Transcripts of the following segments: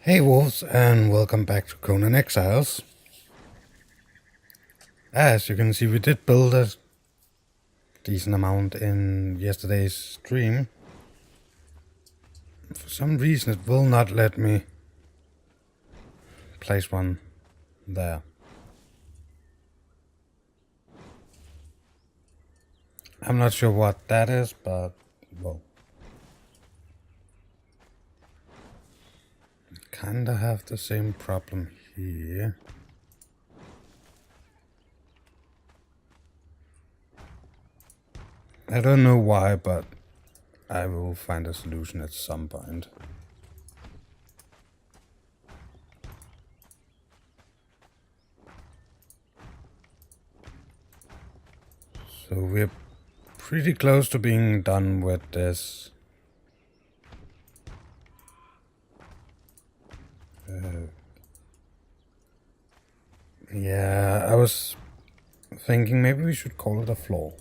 Hey wolves, and welcome back to Conan Exiles. As you can see, we did build a decent amount in yesterday's stream. For some reason it will not let me place one there. I'm not sure what that is, but well, kinda have the same problem here. I don't know why, but I will find a solution at some point. So we're pretty close to being done with this. Yeah, I was thinking maybe we should call it a floor.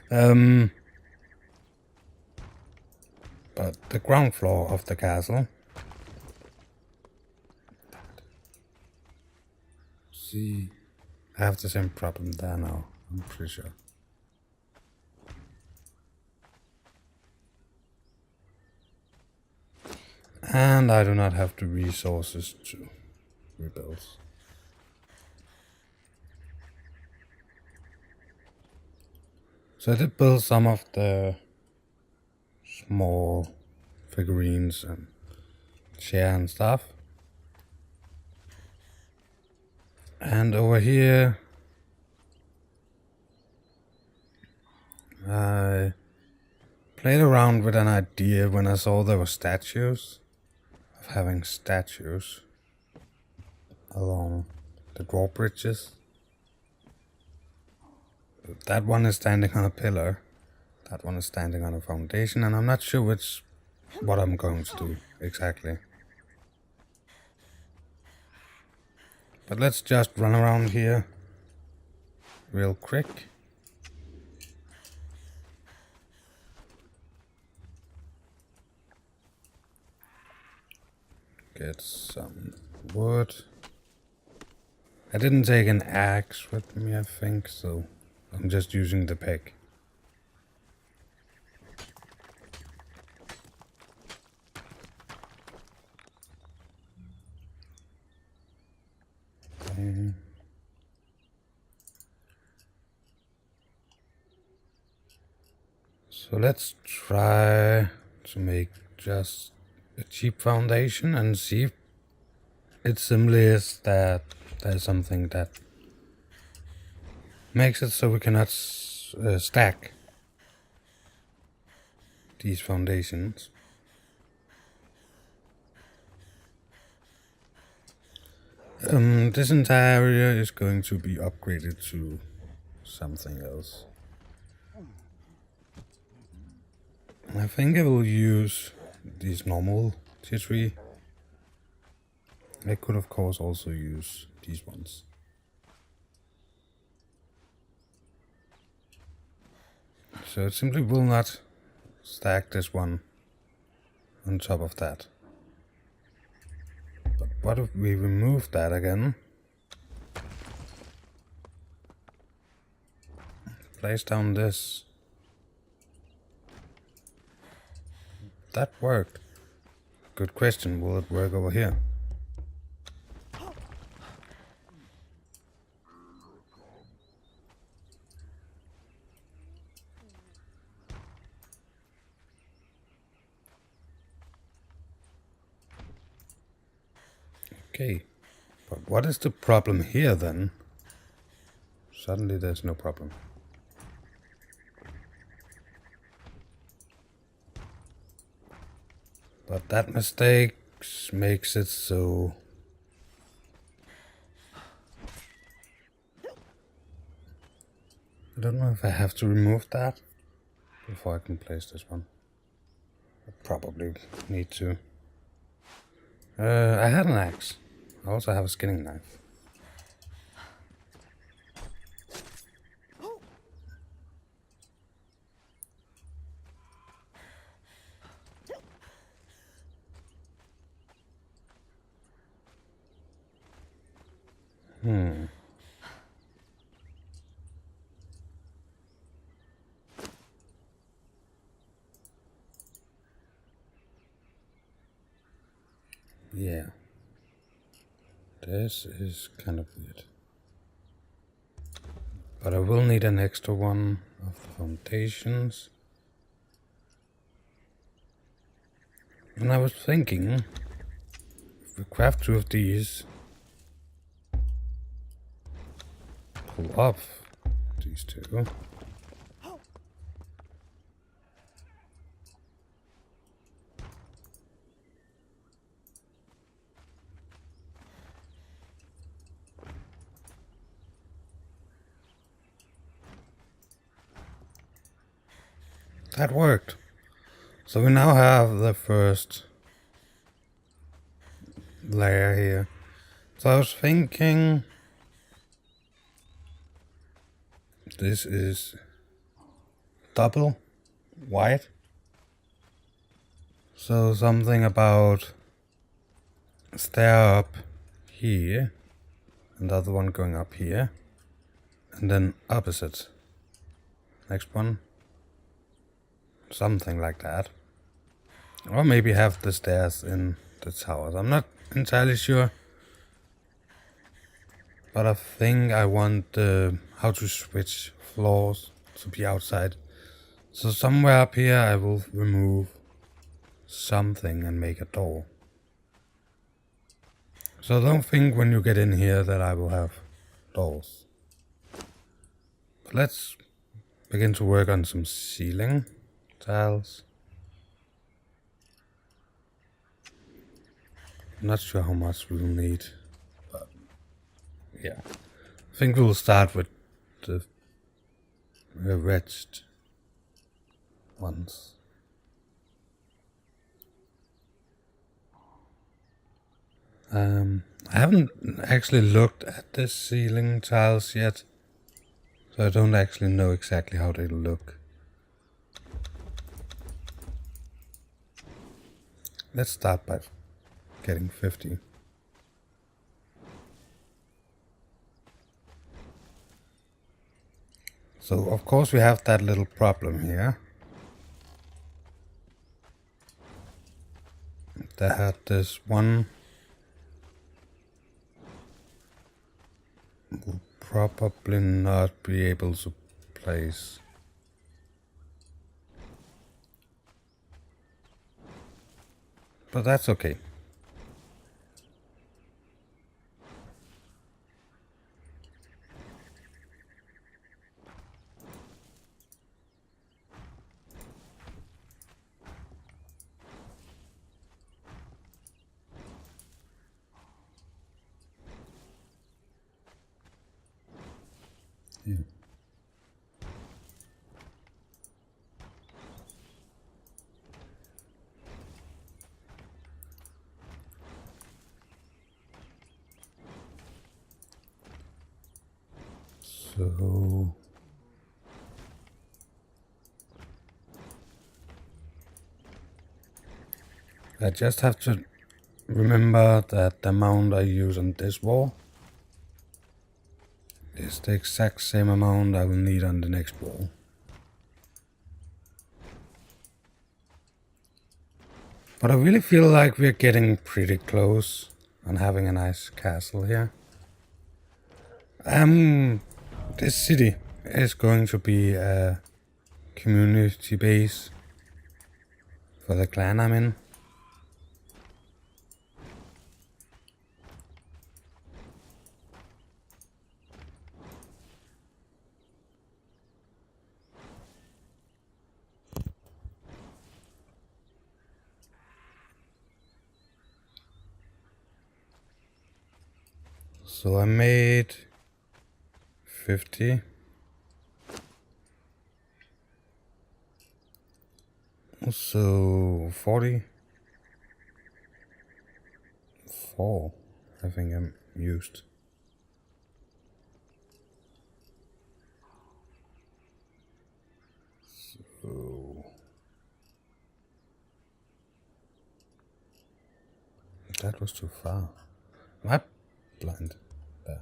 But the ground floor of the castle. See, I have the same problem there now, I'm pretty sure. And I do not have the resources to rebuild. So I did build some of the small figurines and chair and stuff. And over here I played around with an idea when I saw there were statues, of having statues along the drawbridges. That one is standing on a pillar, that one is standing on a foundation, and I'm not sure what I'm going to do exactly. But let's just run around here real quick. Get some wood. I didn't take an axe with me, I think, so I'm just using the pick. Okay. So let's try to make just a cheap foundation and see if it simply is that there's something that makes it so we cannot stack these foundations. This entire area is going to be upgraded to something else. I think I will use these normal tier 3. I could of course also use these ones. So it simply will not stack this one on top of that. But what if we remove that again? Place down this. That worked. Good question, will it work over here? Okay, but what is the problem here then? Suddenly there's no problem. But that mistake makes it so... I don't know if I have to remove that before I can place this one. I probably need to. I had an axe. I also have a skinning knife. Yeah. This is kind of weird. But I will need an extra one of the foundations. And I was thinking, if we craft 2 of these, pull off these 2. That worked. So we now have the first layer here. So I was thinking this is double white. So something about stair up here and the other one going up here. And then opposite. Next one. Something like that. Or maybe have the stairs in the towers. I'm not entirely sure. But I think I want how to switch floors to be outside. So somewhere up here I will remove something and make a door. So don't think when you get in here that I will have doors. But let's begin to work on some ceiling tiles. Not sure how much we'll need, but yeah. I think we'll start with the wedged ones. I haven't actually looked at the ceiling tiles yet, so I don't actually know exactly how they look. Let's start by getting 50. So of course we have that little problem here. That this one will probably not be able to place. But that's okay. Yeah. So I just have to remember that the amount I use on this wall is the exact same amount I will need on the next wall. But I really feel like we're getting pretty close on having a nice castle here. This city is going to be a community base for the clan I'm in. So I made 50. So 44, I think I'm used. So that was too far. Am I blind? There.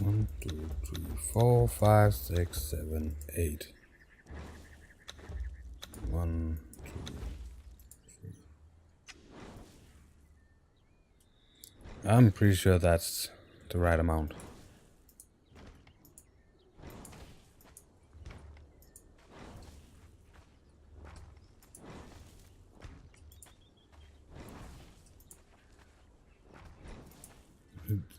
1, 2, 3, 4, 5, 6, 7, 8. 1, 2, 3. I'm pretty sure that's the right amount.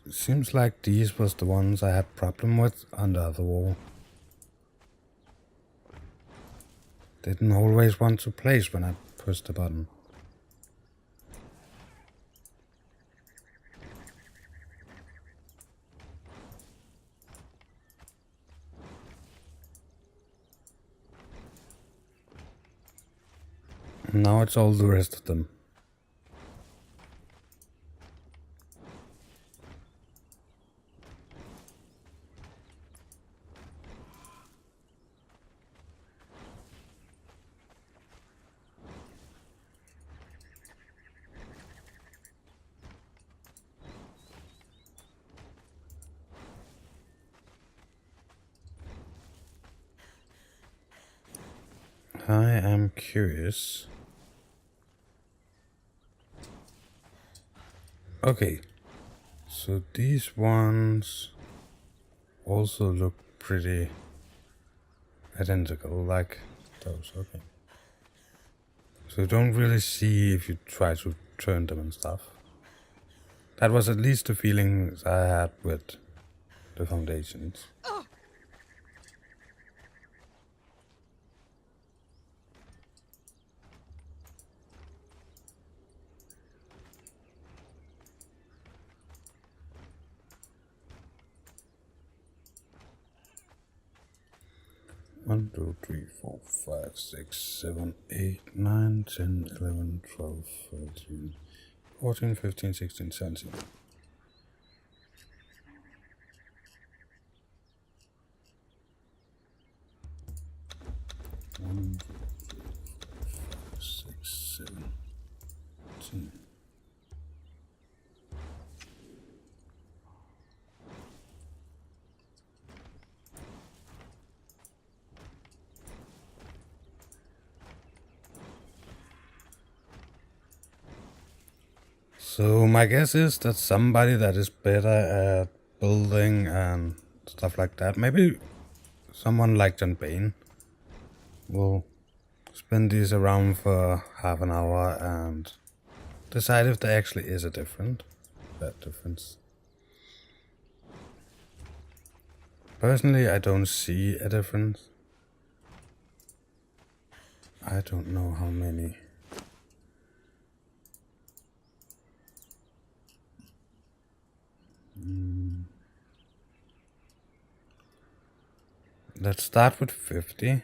It seems like these was the ones I had problem with under the wall. Didn't always want to place when I pushed the button. Now it's all the rest of them. I am curious. Okay, so these ones also look pretty identical, like those. Okay. So you don't really see if you try to turn them and stuff. That was at least the feelings I had with the foundations. One, 2, 3, 4, 5, 6, 7, 8, 9, 10, 11, 12, 13, 14, 15, 16, 17. One, 2, 3, 4, 5, 6, 7, 10. So my guess is that somebody that is better at building and stuff like that, maybe someone like John Bain, will spend these around for half an hour and decide if there actually is a difference. Personally, I don't see a difference. I don't know how many. Let's start with 50.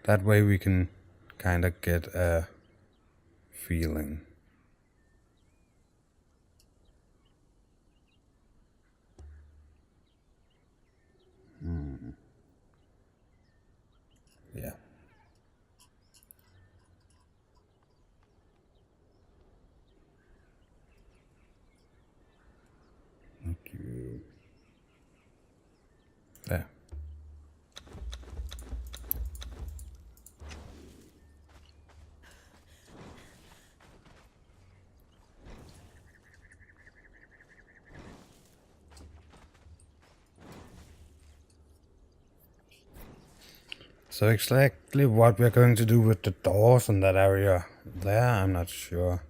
That way we can kind of get a feeling. Yeah. Okay. There. So exactly what we're going to do with the doors in that area there, I'm not sure.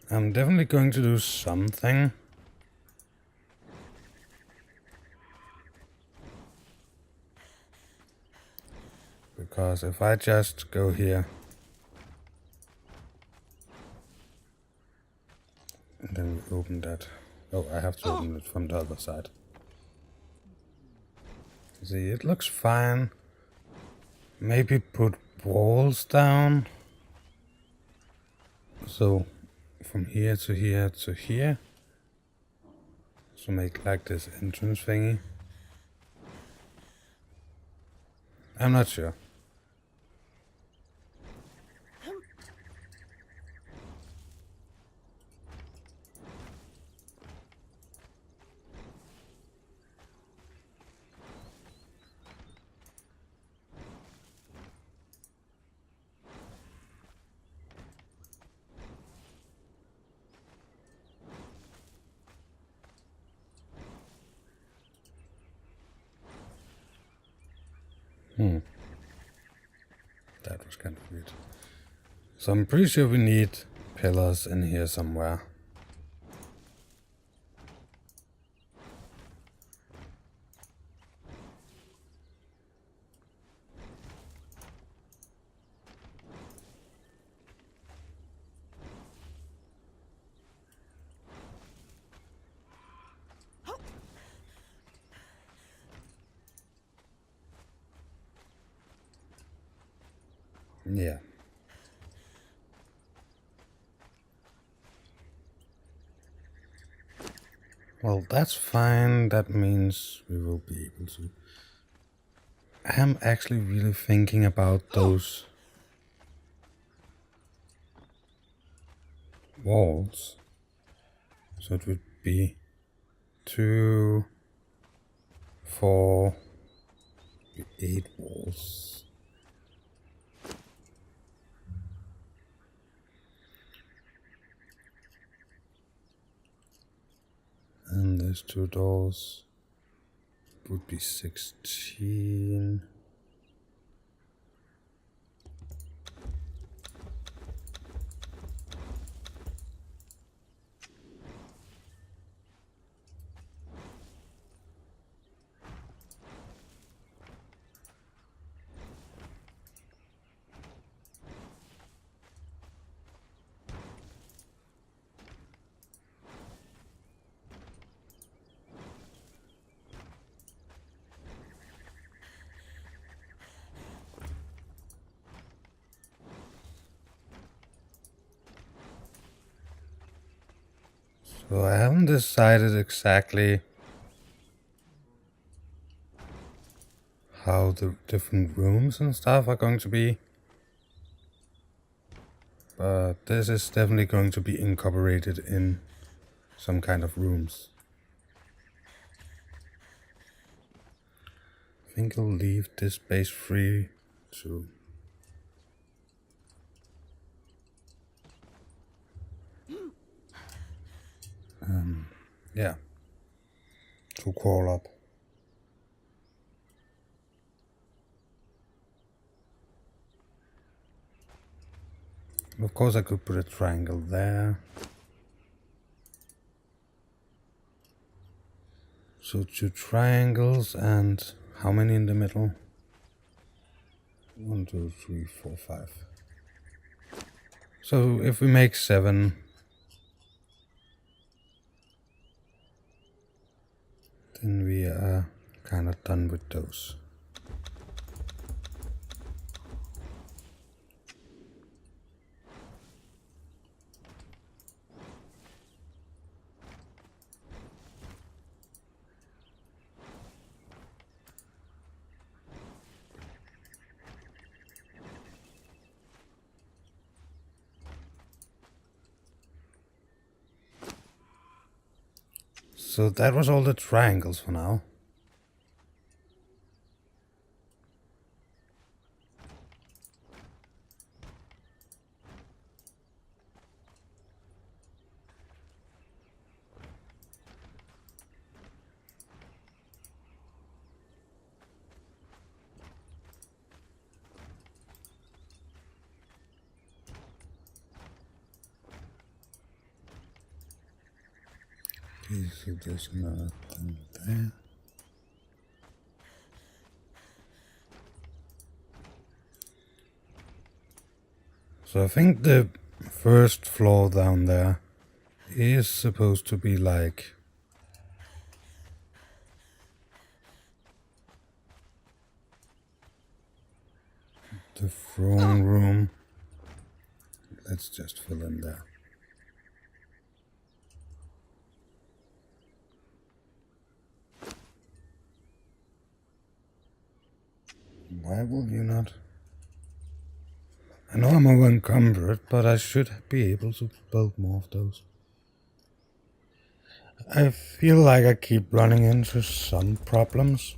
I'm definitely going to do something. Because if I just go here and then we open that. Oh, I have to open it from the other side. See, it looks fine. Maybe put walls down. So from here to here to here. So make like this entrance thingy. I'm not sure. That was kind of weird. So I'm pretty sure we need pillars in here somewhere. Yeah. Well, that's fine. That means we will be able to. I am actually really thinking about those walls. So it would be 2, 4, 8 walls. And there's 2 doors. Would be 16. So I haven't decided exactly how the different rooms and stuff are going to be. But this is definitely going to be incorporated in some kind of rooms. I think I'll leave this base free to yeah, to crawl up. Of course I could put a triangle there. So 2 triangles and how many in the middle? 1, 2, 3, 4, 5. So if we make 7, then we are kind of done with those. So that was all the triangles for now. Okay, so there's another thing there. So I think the first floor down there is supposed to be like the throne room. Let's just fill in there. Why will you not? I know I'm over encumbered, but I should be able to build more of those. I feel like I keep running into some problems.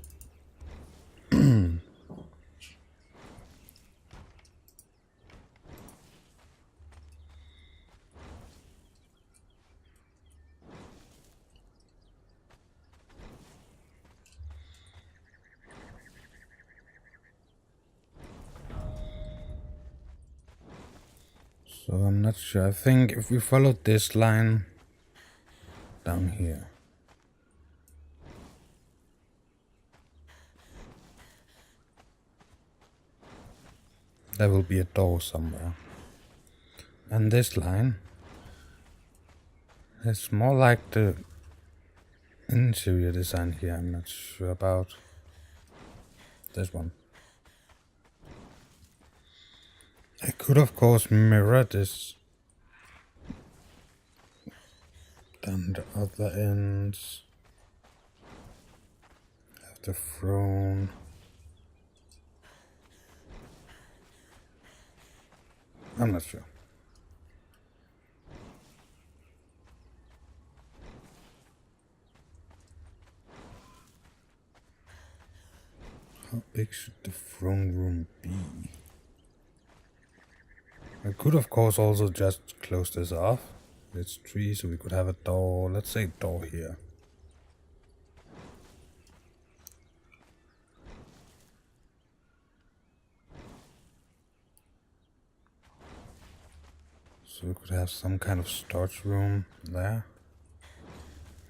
So I'm not sure. I think if we follow this line down here, there will be a door somewhere. And this line, it's more like the interior design here. I'm not sure about this one. I could of course mirror this down the other ends of the throne. I'm not sure. How big should the throne room be? I could of course also just close this off. It's 3, so we could have a door, let's say door here. So we could have some kind of storage room there.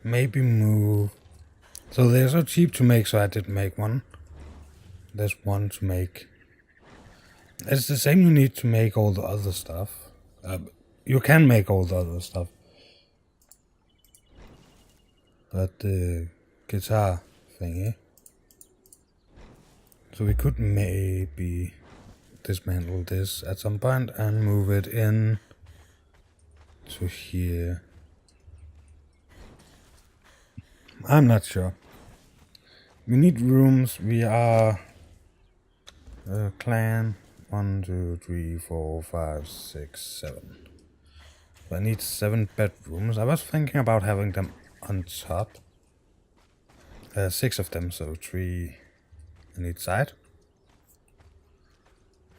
Maybe move. So they're so cheap to make, so I did make one. There's one to make. It's the same you need to make all the other stuff. You can make all the other stuff. But the guitar thingy. So we could maybe dismantle this at some point and move it in to here. I'm not sure. We need rooms. We are a clan. 1, 2, 3, 4, 5, 6, 7. I need 7 bedrooms. I was thinking about having them on top. 6 of them, so 3 on each side.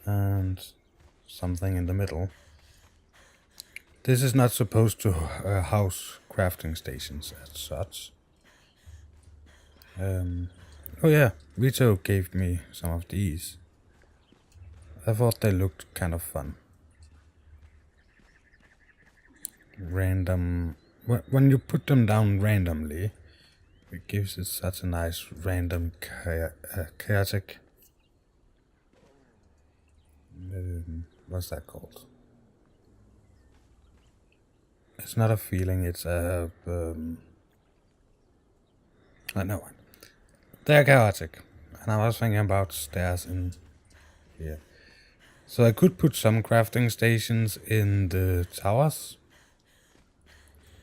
And something in the middle. This is not supposed to house crafting stations as such. Oh yeah, Vito gave me some of these. I thought they looked kind of fun. Random. When you put them down randomly, it gives it such a nice random chaotic. What's that called? It's not a feeling, it's a. I know. They're chaotic. And I was thinking about stairs in here. So I could put some crafting stations in the towers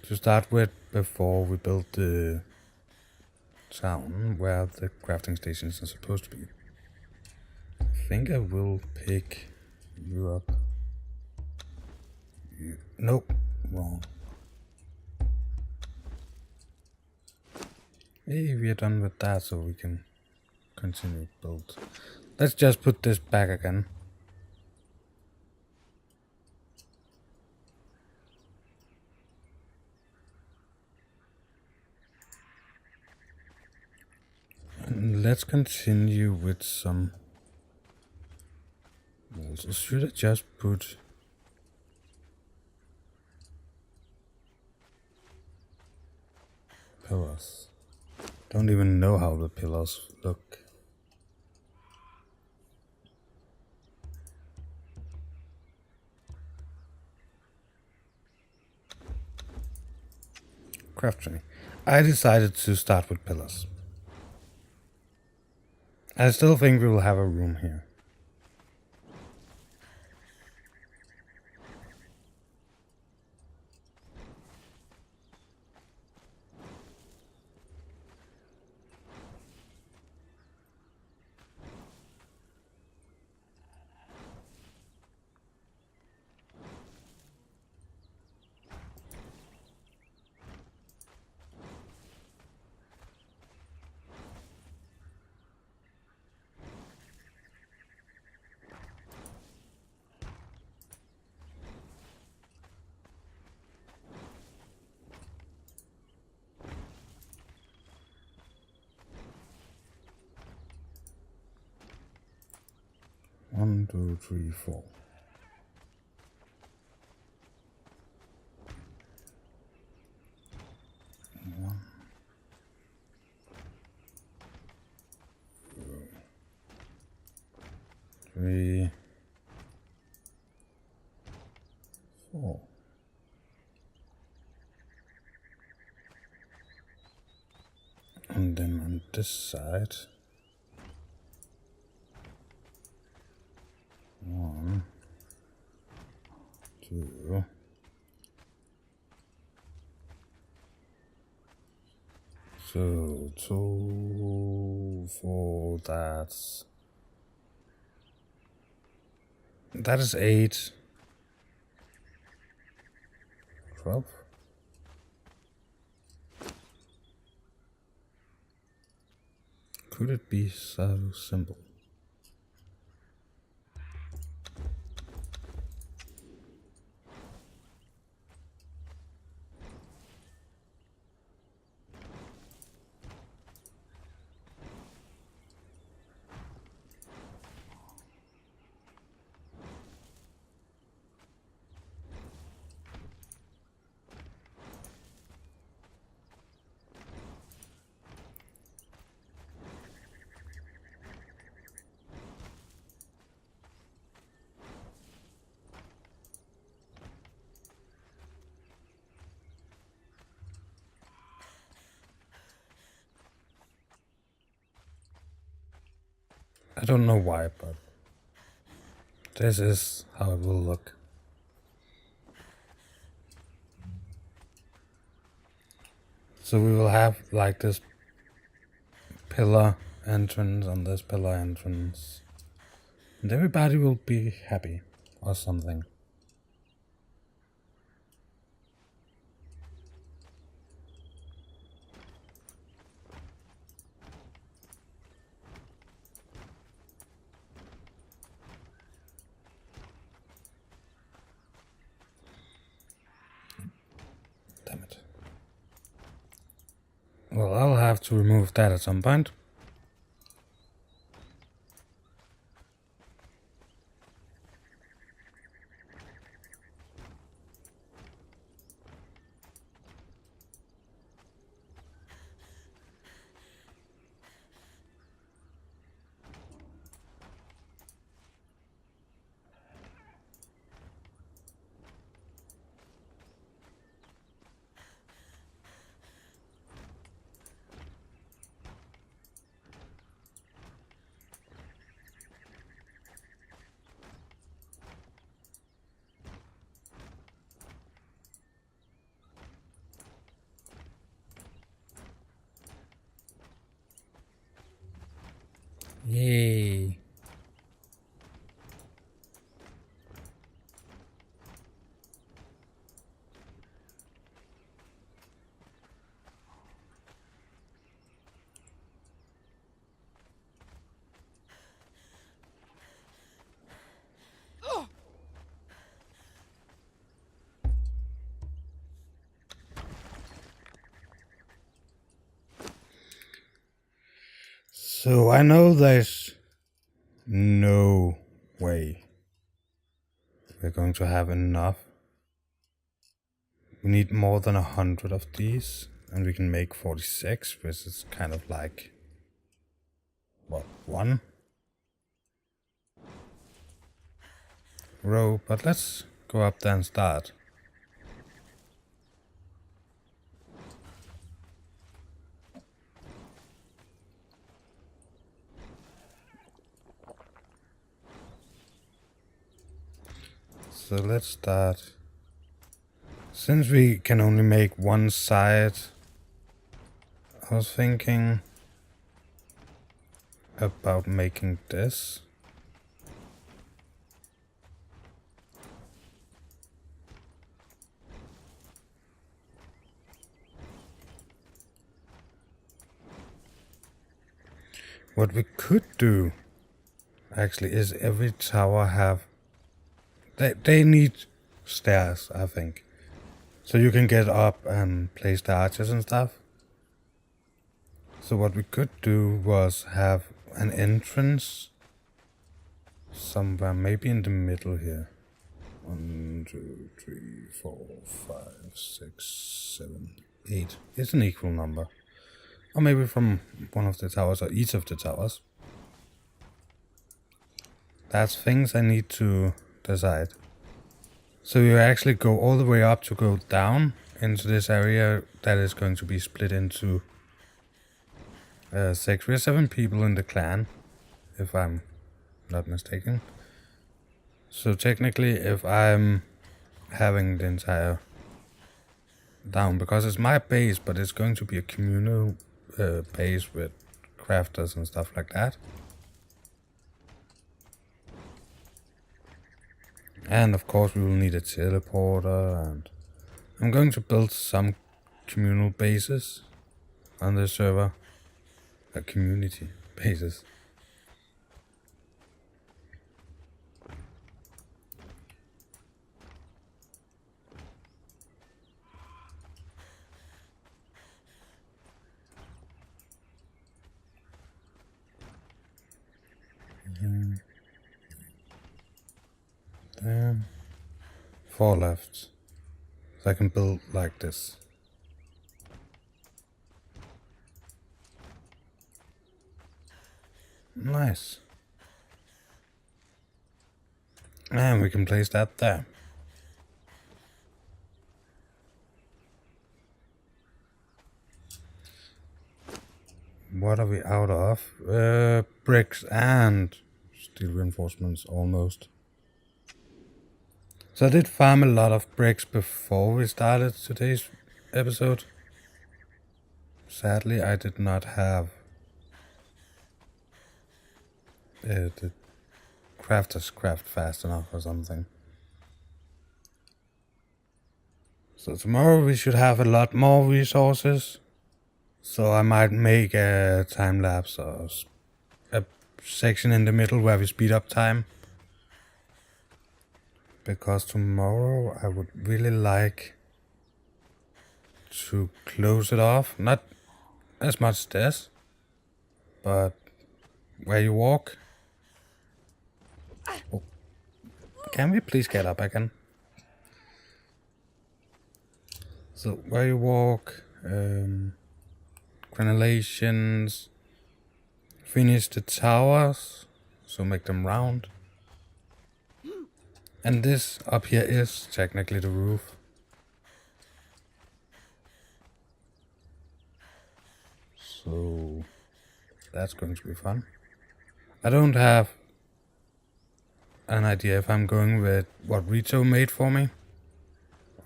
to start with before we build the town where the crafting stations are supposed to be. I think I will pick you up. Nope, wrong. Hey, we are done with that, so we can continue build. Let's just put this back again. And let's continue with some walls. Or should I just put pillars? Don't even know how the pillars look. Crafting. I decided to start with pillars. I still think we will have a room here. One, two, three, four. then on this side, 1, 2, 2, 4, that is 8, 12. Could it be so simple? I don't know why, but this is how it will look. So we will have like this pillar entrance and this pillar entrance. And everybody will be happy or something. Damn it. Well, I'll have to remove that at some point. Yay. So I know there's no way we're going to have enough. We need more than 100 of these, and we can make 46, which is kind of like, what, 1 row. But let's go up there and start. So let's start. Since we can only make one side, I was thinking about making this. What we could do actually is every tower have, they need stairs, I think. So you can get up and place the archers and stuff. So what we could do was have an entrance somewhere, maybe in the middle here. 1, 2, 3, 4, 5, 6, 7, 8. It's an equal number. Or maybe from one of the towers or each of the towers. That's things I need to decide. So you actually go all the way up to go down into this area that is going to be split into 6. We're 7 people in the clan, if I'm not mistaken. So technically, if I'm having the entire down, because it's my base, but it's going to be a communal base with crafters and stuff like that. And of course we will need a teleporter, and I'm going to build some communal bases on this server. Community bases. Then 4 left. So I can build like this. Nice. And we can place that there. What are we out of? Bricks and steel reinforcements almost. So I did farm a lot of bricks before we started today's episode. Sadly, I did not have the crafters craft fast enough or something. So tomorrow we should have a lot more resources. So I might make a time lapse or a section in the middle where we speed up time. Because tomorrow I would really like to close it off. Not as much this, but where you walk. Oh. Can we please get up again? So where you walk, granulations, finish the towers, so make them round. And this up here is technically the roof. So that's going to be fun. I don't have an idea if I'm going with what Rito made for me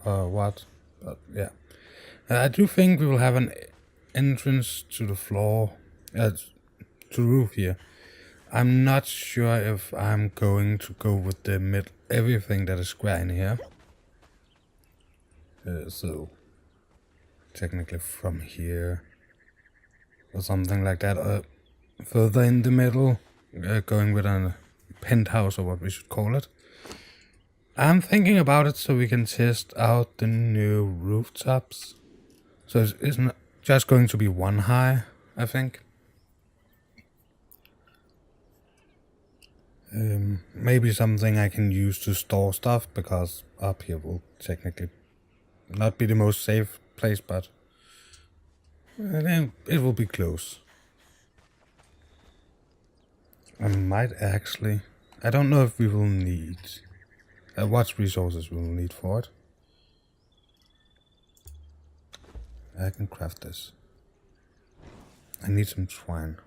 or what, but yeah. I do think we will have an entrance to the floor, to the roof here. I'm not sure if I'm going to go with the everything that is square in here. So technically from here or something like that, or further in the middle, going with a penthouse or what we should call it. I'm thinking about it so we can test out the new rooftops. So it's not just going to be one high, I think. Maybe something I can use to store stuff, because up here will technically not be the most safe place, but it will be close. I might actually... I don't know if we will need... what resources we will need for it. I can craft this. I need some twine.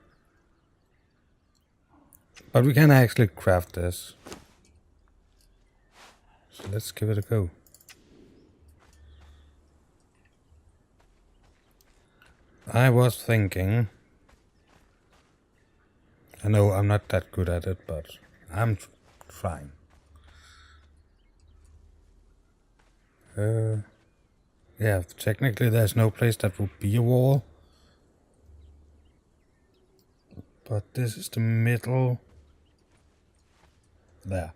But we can actually craft this. So let's give it a go. I was thinking... I know I'm not that good at it, but I'm trying. Yeah, technically there's no place that would be a wall. But this is the middle. There.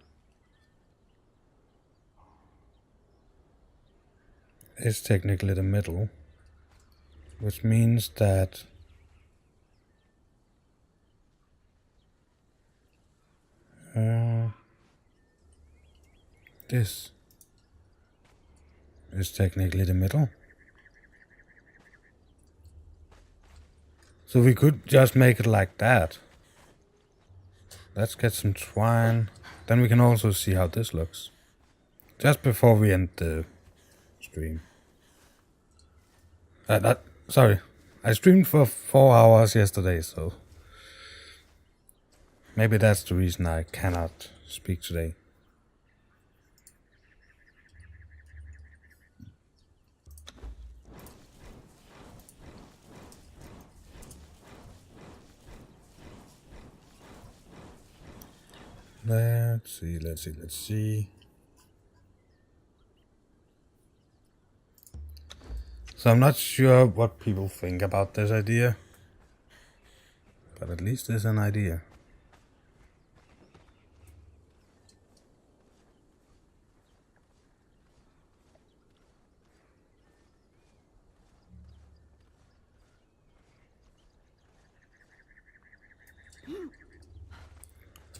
It's technically the middle. Which means that this is technically the middle. So we could just make it like that. Let's get some twine. Then we can also see how this looks. Just before we end the stream. Sorry, I streamed for 4 hours yesterday, so maybe that's the reason I cannot speak today. Let's see. So I'm not sure what people think about this idea, but at least it's an idea.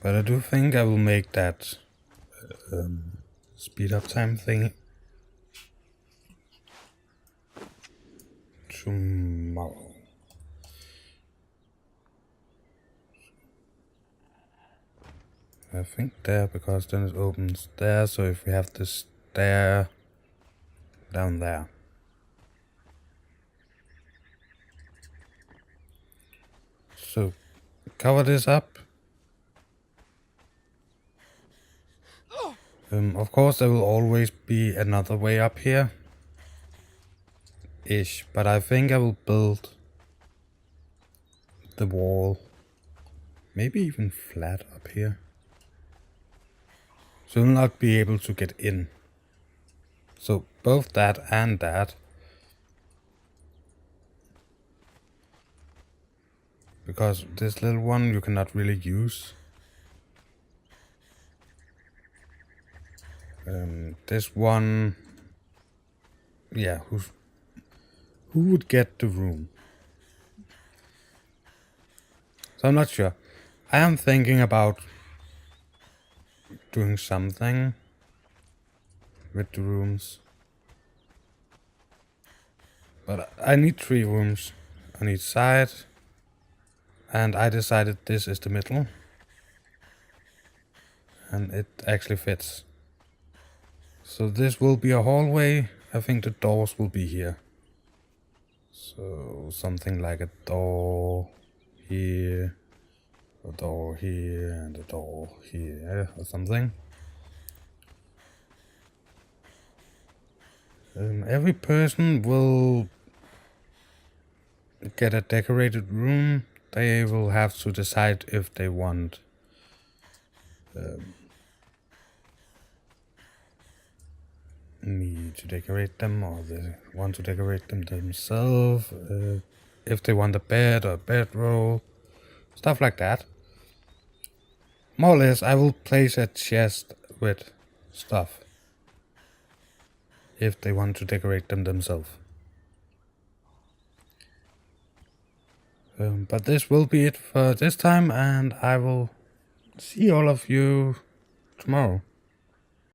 But I do think I will make that speed up time thing tomorrow. I think there, because then it opens there, so if we have the stair down there. So, cover this up. Of course there will always be another way up here. But I think I will build the wall maybe even flat up here. So we'll not be able to get in. So both that and that. Because this little one you cannot really use. This one, yeah, who would get the room? So I'm not sure. I am thinking about doing something with the rooms. But I need 3 rooms on each side. And I decided this is the middle. And it actually fits. So this will be a hallway. I think the doors will be here. So something like a door here, a door here, and a door here, or something. Every person will get a decorated room. They will have to decide if they want me to decorate them, or they want to decorate them themselves. If they want a bed or a bedroll, stuff like that. More or less, I will place a chest with stuff if they want to decorate them themselves. But this will be it for this time, and I will see all of you tomorrow.